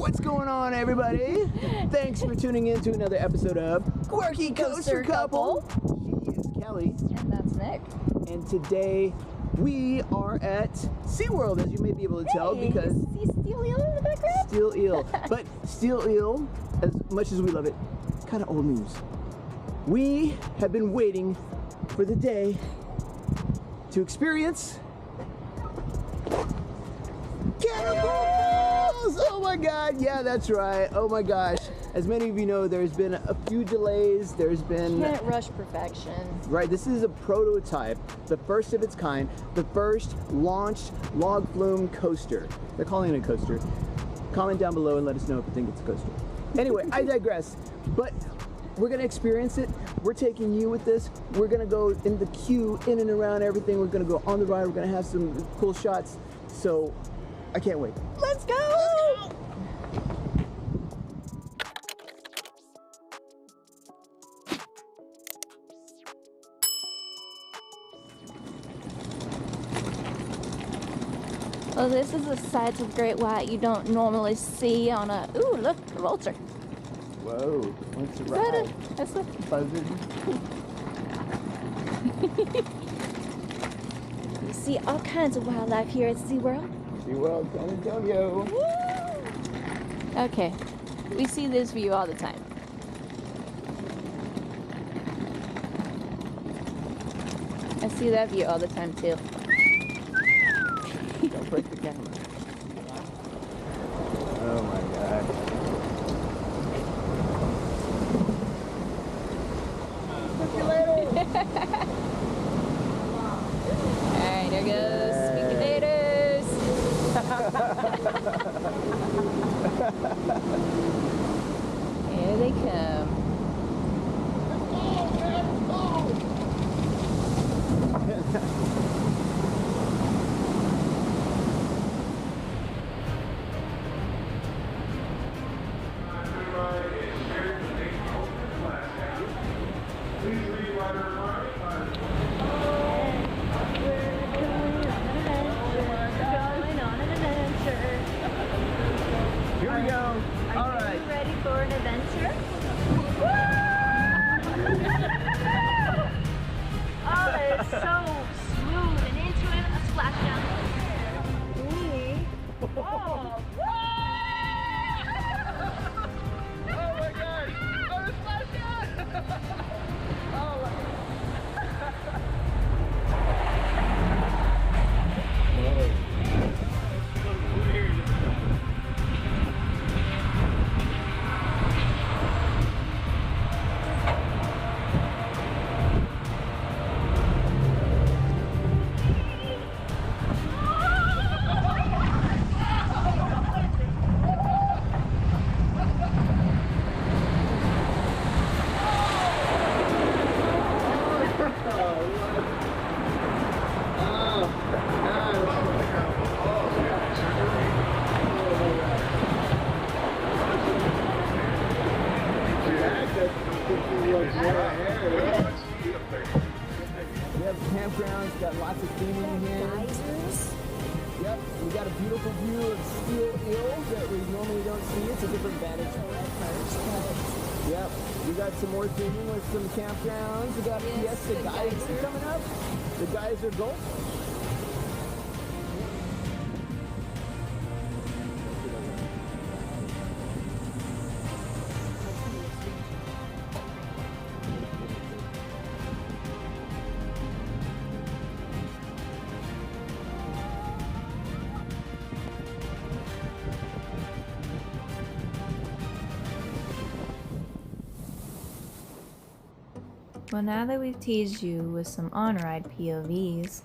What's going on, everybody? Thanks for tuning in to another episode of Quirky Coaster Couple. She is Kelly. And that's Nick. And today we are at SeaWorld, as you may be able to tell, because you see Steel Eel in the background? Steel Eel. But Steel Eel, as much as we love it, kind of old news. We have been waiting for the day to experience Catapult Balls! Oh my god, yeah, that's right. Oh my gosh. As many of you know, there's been a few delays. There's been... Can't rush perfection. Right, this is a prototype, the first of its kind, the first launched log flume coaster. They're calling it a coaster. Comment down below and let us know if you think it's a coaster. Anyway, I digress. But we're gonna experience it. We're taking you with this. We're gonna go in the queue, in and around everything. We're gonna go on the ride. We're gonna have some cool shots. So I can't wait. Let's go! Well, this is a sight of great white you don't normally see on a... Ooh, look, a vulture. Whoa, what's the Is that ride? That's a Buzzard. You see all kinds of wildlife here at SeaWorld. SeaWorld, San Antonio. Woo! Okay, we see this view all the time. I see that view all the time too. Don't break the camera. Oh my god. See you later. Alright, there goes sweet potatoes. Here they come. Here we go. All right. Are you ready for an adventure? Oh, that is so smooth and into it. A splashdown. Oh, Oh my god. Oh, the splashdown. Oh my We have campgrounds, got lots of theming here. geysers. Yep, we got a beautiful view of Steel Eel that we normally don't see. It's a different vantage point. Yep, we got some more theming with some campgrounds. We got Fiesta Geyser coming up. The Geyser Gulf. Well, now that we've teased you with some on-ride POVs,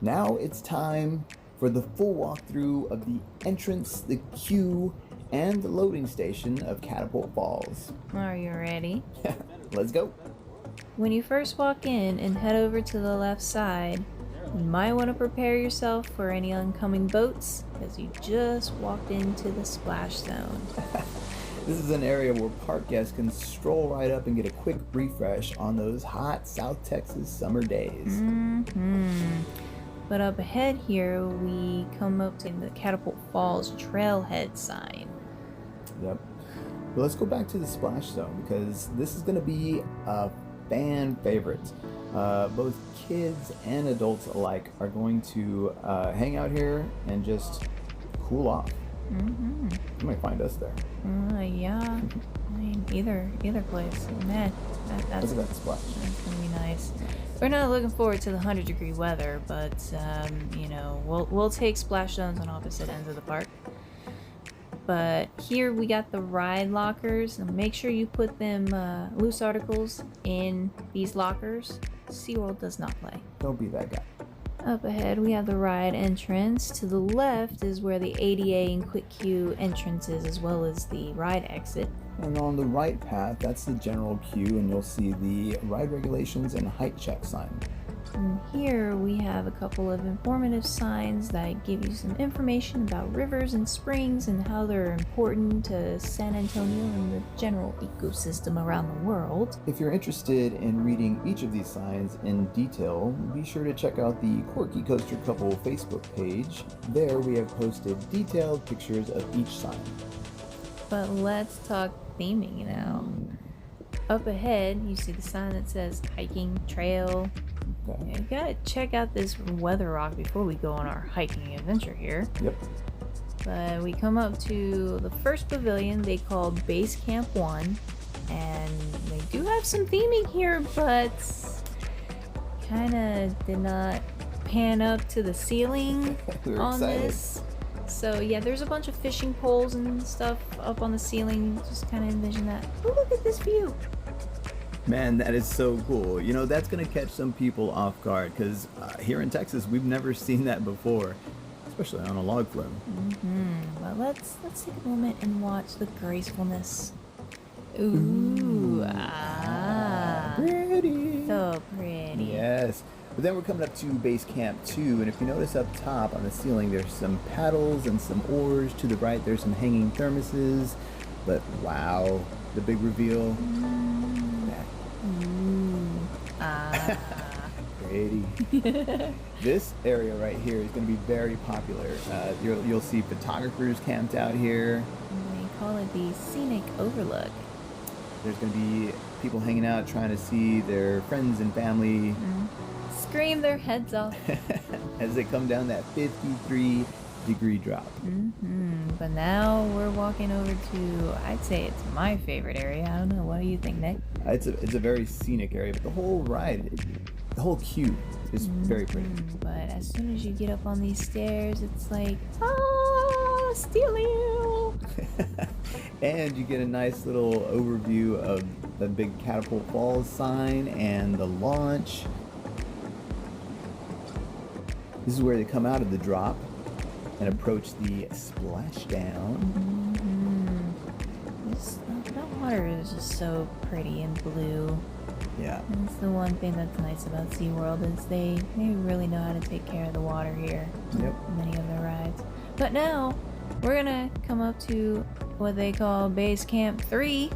now it's time for the full walkthrough of the entrance, the queue, and the loading station of Catapult Balls. are you ready? Let's go. When you first walk in and head over to the left side, you might want to prepare yourself for any oncoming boats, as you just walked into the splash zone. This is an area where park guests can stroll right up and get a quick refresh on those hot South Texas summer days. But up ahead here, we come up to the Catapult Falls trailhead sign. Yep. But let's go back to the splash zone because this is going to be a fan favorite. Both kids and adults alike are going to hang out here and just cool off. Mm-hmm. You might find us there. Yeah. I mean, either place. Man, that's Look at that splash. That's gonna be nice. We're not looking forward to the 100-degree weather, but you know, we'll take splash zones on opposite ends of the park. But here we got the ride lockers, and make sure you put them loose articles in these lockers. SeaWorld does not play. Don't be that guy. Up ahead, we have the ride entrance. To the left is where the ADA and Quick Queue entrance is, as well as the ride exit. And on the right path, that's the general queue, and you'll see the ride regulations and height check sign. And here we have a couple of informative signs that give you some information about rivers and springs and how they're important to San Antonio and the general ecosystem around the world. If you're interested in reading each of these signs in detail, be sure to check out the Quirky Coaster Couple Facebook page. There we have posted detailed pictures of each sign. But let's talk theming now. Up ahead, you see the sign that says hiking trail. Okay. Yeah, you gotta check out this weather rock before we go on our hiking adventure here. Yep. But we come up to the first pavilion they call Base Camp 1, and they do have some theming here, but kinda did not pan up to the ceiling We were on excited. this. So yeah, there's a bunch of fishing poles and stuff up on the ceiling. Just kind of envision that. Oh, look at this view. Man, that is so cool. You know, that's going to catch some people off guard because here in Texas, we've never seen that before, especially on a log flume. But let's take a moment and watch the gracefulness. Ooh, Pretty. so pretty. Yes. But then we're coming up to Base Camp 2, and if you notice up top on the ceiling, there's some paddles and some oars. To the right, there's some hanging thermoses. But wow, the big reveal. Pretty. This area right here is going to be very popular. You'll see photographers camped out here. They call it the scenic overlook. There's going to be people hanging out trying to see their friends and family Scream their heads off. as they come down that 53-degree drop. But now we're walking over to, I'd say it's my favorite area. I don't know. What do you think, Nick? It's a very scenic area, but the whole ride, the whole queue is very pretty. But as soon as you get up on these stairs, it's like, steal you! And you get a nice little overview of the big Catapult Balls sign and the launch. This is where they come out of the drop and approach the splashdown. That water is just so pretty and blue. Yeah. That's the one thing that's nice about SeaWorld is they really know how to take care of the water here. Yep. Many of their rides. But now we're gonna come up to what they call Base Camp 3.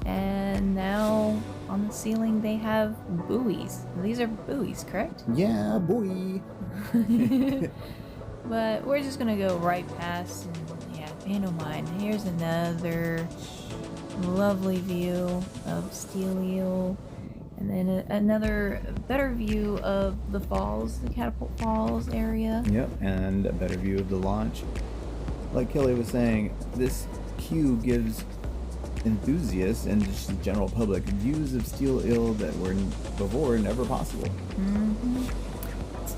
And now on the ceiling they have buoys. These are buoys, correct? Yeah, boy. But we're just gonna go right past and yeah, pay no mind. Here's another lovely view of Steel Eel. And then another better view of the falls, the Catapult Falls area. Yep, and a better view of the launch. Like Kelly was saying, this queue gives enthusiasts and just the general public views of Steel Eel that were before never possible.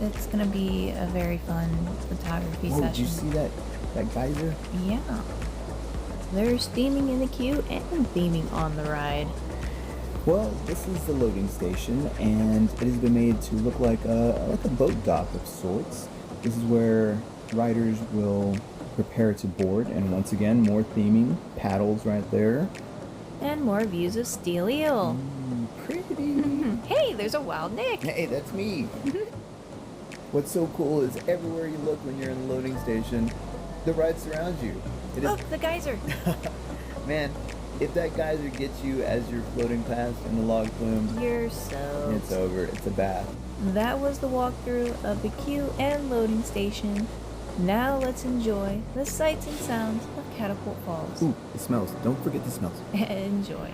It's gonna be a very fun photography Oh, session. did you see that geyser? Yeah. There's theming in the queue and theming on the ride. Well, this is the loading station, and it has been made to look like a boat dock of sorts. This is where riders will prepare to board, and once again, more theming, paddles right there. And more views of Steel Eel. Pretty. Hey, there's a wild Nick. Hey, that's me. What's so cool is everywhere you look when you're in the loading station, the ride surrounds you. It is, Look, the geyser. man, if that geyser gets you as you're floating past in the log flume, You're so... it's over. It's a bath. That was the walkthrough of the queue and loading station Now let's enjoy the sights and sounds of Catapult Falls. Ooh, it smells. Don't forget the smells. Enjoy.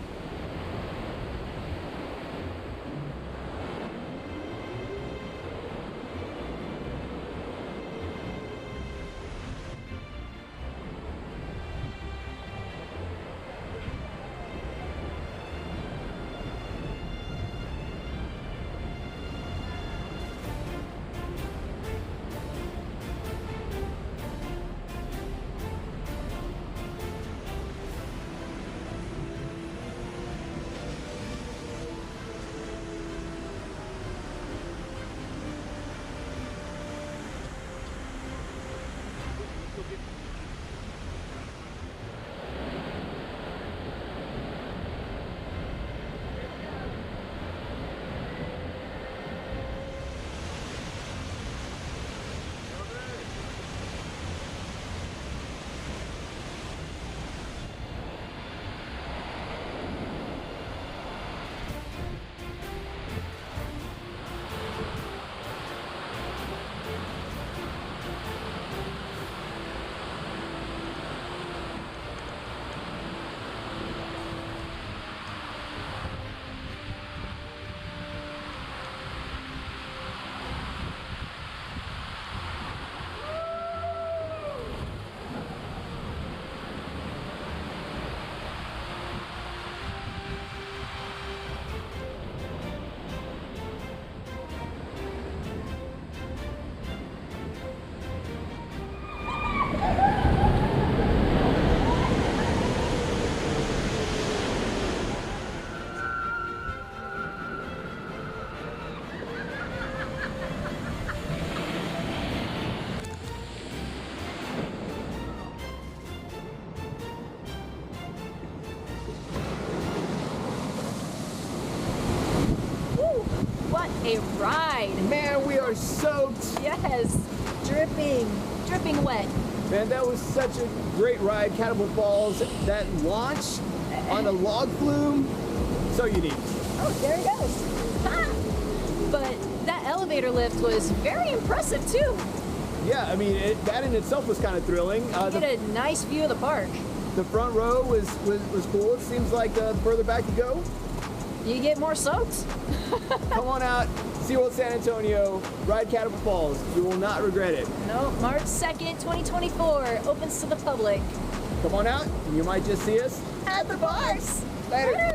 A ride. Man, we are soaked. Yes. Dripping. Dripping wet. Man, that was such a great ride. Catapult Balls. That launch on a log flume. So unique. Oh, there he goes. Ha! But that elevator lift was very impressive too. Yeah, I mean, that in itself was kind of thrilling. You get a nice view of the park. The front row was cool. It seems like the further back you go, You get more soaked. come on out, SeaWorld San Antonio, ride Catapult Balls. You will not regret it. No, March 2nd, 2024, opens to the public. Come on out, and you might just see us At the bars. later.